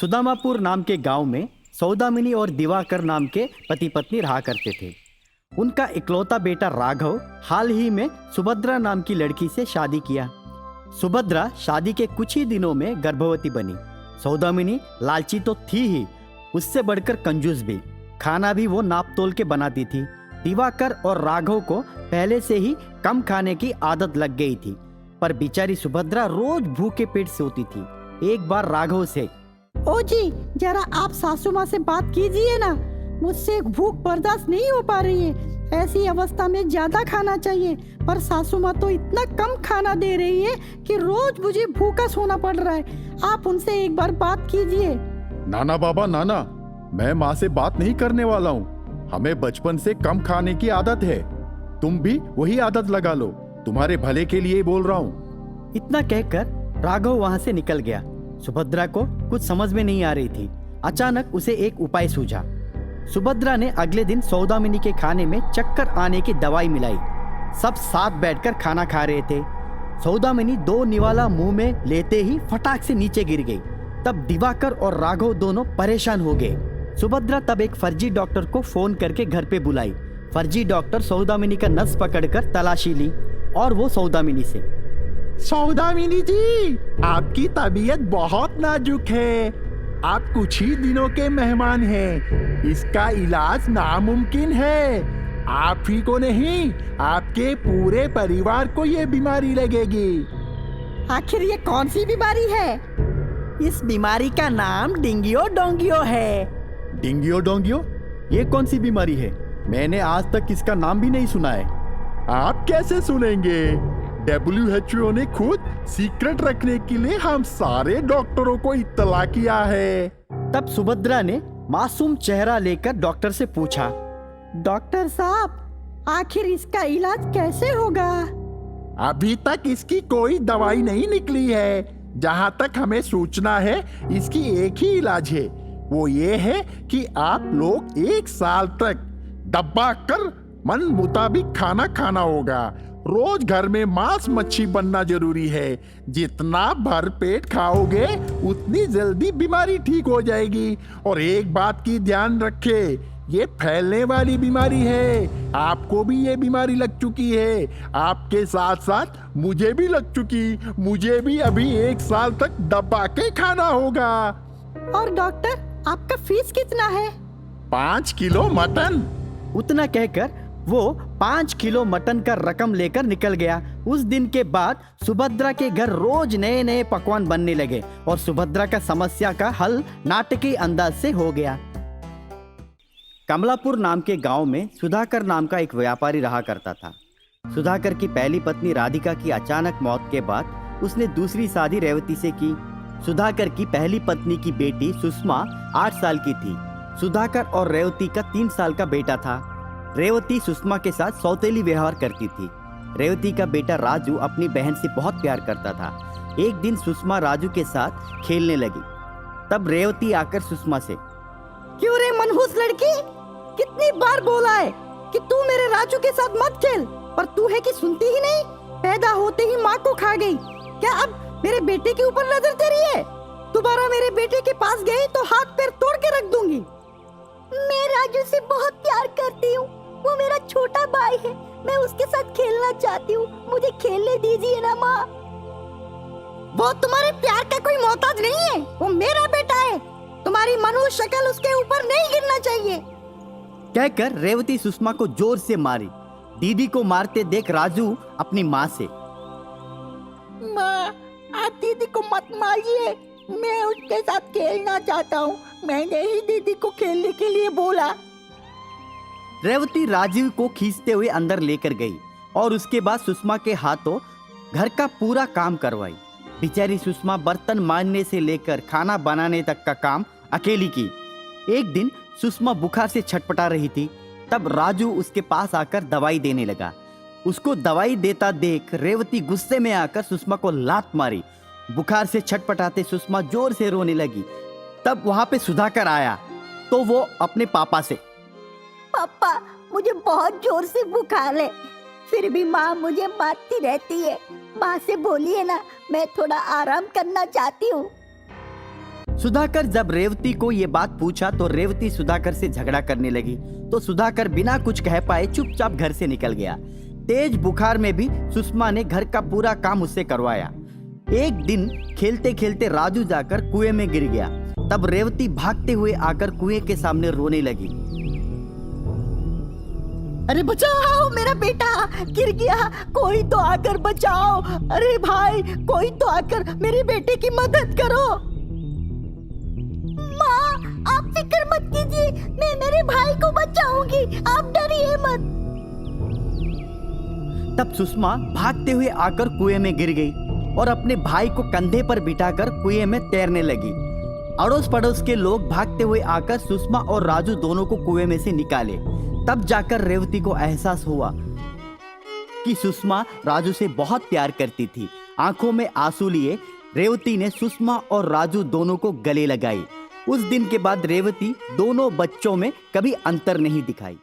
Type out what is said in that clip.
सुदामापुर नाम के गांव में सौदामिनी और दिवाकर नाम के पति पत्नी रहा करते थे। उनका इकलौता बेटा राघव हाल ही में सुभद्रा नाम की लड़की से शादी किया। सुभद्रा शादी के कुछ ही दिनों में गर्भवती बनी। सौदामिनी लालची तो थी ही, उससे बढ़कर कंजूस भी। खाना भी वो नाप तोल के बनाती थी। दिवाकर और राघव को पहले से ही कम खाने की आदत लग गई थी, पर बेचारी सुभद्रा रोज भूखे पेट सोती थी। एक बार राघव से, ओ जी, जरा आप सासू माँ से बात कीजिए ना, मुझसे भूख बर्दाश्त नहीं हो पा रही है। ऐसी अवस्था में ज्यादा खाना चाहिए, पर सासू माँ तो इतना कम खाना दे रही है कि रोज मुझे भूखा सोना पड़ रहा है। आप उनसे एक बार बात कीजिए। नाना बाबा नाना, मैं माँ से बात नहीं करने वाला हूँ। हमें बचपन से कम खाने की आदत है, तुम भी वही आदत लगा लो। तुम्हारे भले के लिए बोल रहा हूँ। इतना कहकर राघव वहां से निकल गया। सुभद्रा को कुछ समझ में नहीं आ रही थी। अचानक उसे एक उपाय सूझा। सुभद्रा ने अगले दिन सौदामिनी के खाने में चक्कर आने की दवाई मिलाई। सब साथ बैठकर खाना खा रहे थे। सौदामिनी 2 निवाला मुंह में लेते ही फटाक से नीचे गिर गई। तब दिवाकर और राघव दोनों परेशान हो गए। सुभद्रा तब एक फर्जी डॉक्टर को फोन करके घर पे बुलाई। फर्जी डॉक्टर सौदामिनी का नस पकड़कर तलाशी ली और वो सौदामिनी से, सौदामिनी जी, आपकी तबीयत बहुत नाजुक है। आप कुछ ही दिनों के मेहमान हैं। इसका इलाज नामुमकिन है। आप ही को नहीं, आपके पूरे परिवार को ये बीमारी लगेगी। आखिर ये कौन सी बीमारी है? इस बीमारी का नाम डिंगियो डोंगियो है। डिंगियो डोंगियो? ये कौन सी बीमारी है? मैंने आज तक इसका नाम भी नहीं सुना है। आप कैसे सुनेंगे? WHO ने खुद सीक्रेट रखने के लिए हम सारे डॉक्टरों को इत्तला किया है। तब सुभद्रा ने मासूम चेहरा लेकर डॉक्टर से पूछा, डॉक्टर साहब, आखिर इसका इलाज कैसे होगा? अभी तक इसकी कोई दवाई नहीं निकली है। जहाँ तक हमें सूचना है, इसकी एक ही इलाज है। वो ये है कि आप लोग 1 साल तक दबा कर मन मुताबिक खाना खाना होगा। रोज घर में मांस मच्छी बनना जरूरी है। जितना भर पेट खाओगे उतनी जल्दी बीमारी ठीक हो जाएगी। और एक बात की ध्यान रखे, ये फैलने वाली बीमारी है। आपको भी ये बीमारी लग चुकी है। आपके साथ साथ मुझे भी लग चुकी। मुझे भी अभी 1 साल तक दबा के खाना होगा। और डॉक्टर, आपका फीस कितना है? 5 किलो मटन। उतना कहकर वो 5 किलो मटन का रकम लेकर निकल गया। उस दिन के बाद सुभद्रा के घर रोज नए नए पकवान बनने लगे और सुभद्रा का समस्या का हल नाटकीय अंदाज से हो गया। कमलापुर नाम के गांव में सुधाकर नाम का एक व्यापारी रहा करता था। सुधाकर की पहली पत्नी राधिका की अचानक मौत के बाद उसने दूसरी शादी रेवती से की। सुधाकर की पहली पत्नी की बेटी सुषमा 8 साल की थी। सुधाकर और रेवती का 3 साल का बेटा था। रेवती सुषमा के साथ सौतेली व्यवहार करती थी। रेवती का बेटा राजू अपनी बहन से बहुत प्यार करता था। एक दिन सुषमा राजू के साथ खेलने लगी। तब रेवती आकर सुषमा से, क्यों रे मनहूस लड़की, कितनी बार बोला है कि तू मेरे राजू के साथ मत खेल, पर तू है कि सुनती ही नहीं। पैदा होते ही माँ को खा गई। क्या अब मेरे बेटे के ऊपर नजर तेरी है? दोबारा मेरे बेटे के पास गई तो हाथ पैर तोड़ के रख दूंगी। मैं राजू से बहुत प्यार करती हूँ। वो मेरा छोटा भाई है। मैं उसके साथ खेलना चाहती हूँ। मुझे खेलने दीजिए ना माँ। वो तुम्हारे प्यार का कोई मोहताज नहीं है। वो मेरा बेटा है। तुम्हारी मनुष्य शक्ल उसके ऊपर नहीं गिरना चाहिए। कहकर रेवती सुषमा को जोर से मारी। दीदी को मारते देख राजू अपनी माँ से, माँ, आप दीदी को मत मारिए। मैं उसके साथ खेलना चाहता हूँ। मैंने ही दीदी को खेलने के लिए बोला। रेवती राजीव को खींचते हुए अंदर लेकर गई और उसके बाद सुषमा के हाथों घर का पूरा काम करवाई। बेचारी सुषमा बर्तन मांजने से लेकर खाना बनाने तक का काम अकेली की। एक दिन सुषमा बुखार से छटपटा रही थी। तब राजू उसके पास आकर दवाई देने लगा। उसको दवाई देता देख रेवती गुस्से में आकर सुषमा को लात मारी। बुखार से छटपटाते सुषमा जोर से रोने लगी। तब वहां पे सुधाकर आया तो वो अपने पापा से, पापा, मुझे बहुत जोर से बुखार है, फिर भी माँ मुझे मारती रहती है। माँ से बोलिए ना, मैं थोड़ा आराम करना चाहती हूँ। सुधाकर जब रेवती को ये बात पूछा तो रेवती सुधाकर से झगड़ा करने लगी, तो सुधाकर बिना कुछ कह पाए चुपचाप घर से निकल गया। तेज बुखार में भी सुषमा ने घर का पूरा काम उससे करवाया। एक दिन खेलते खेलते राजू जाकर कुएं में गिर गया। तब रेवती भागते हुए आकर कुएं के सामने रोने लगी। अरे बचाओ, मेरा बेटा गिर गया, कोई तो आकर बचाओ। अरे भाई, कोई तो आकर मेरे बेटे की मदद करो। माँ, आप फिक्र मत कीजिए, मैं मेरे भाई को बचाऊंगी, आप डरिए मत। तब सुषमा भागते हुए आकर कुएं में गिर गई और अपने भाई को कंधे पर बिठाकर कुएं में तैरने लगी। अड़ोस पड़ोस के लोग भागते हुए आकर सुषमा और राजू दोनों को कुएं में से निकाले। तब जाकर रेवती को एहसास हुआ कि सुषमा राजू से बहुत प्यार करती थी। आंखों में आंसू लिए रेवती ने सुषमा और राजू दोनों को गले लगाई। उस दिन के बाद रेवती दोनों बच्चों में कभी अंतर नहीं दिखाई।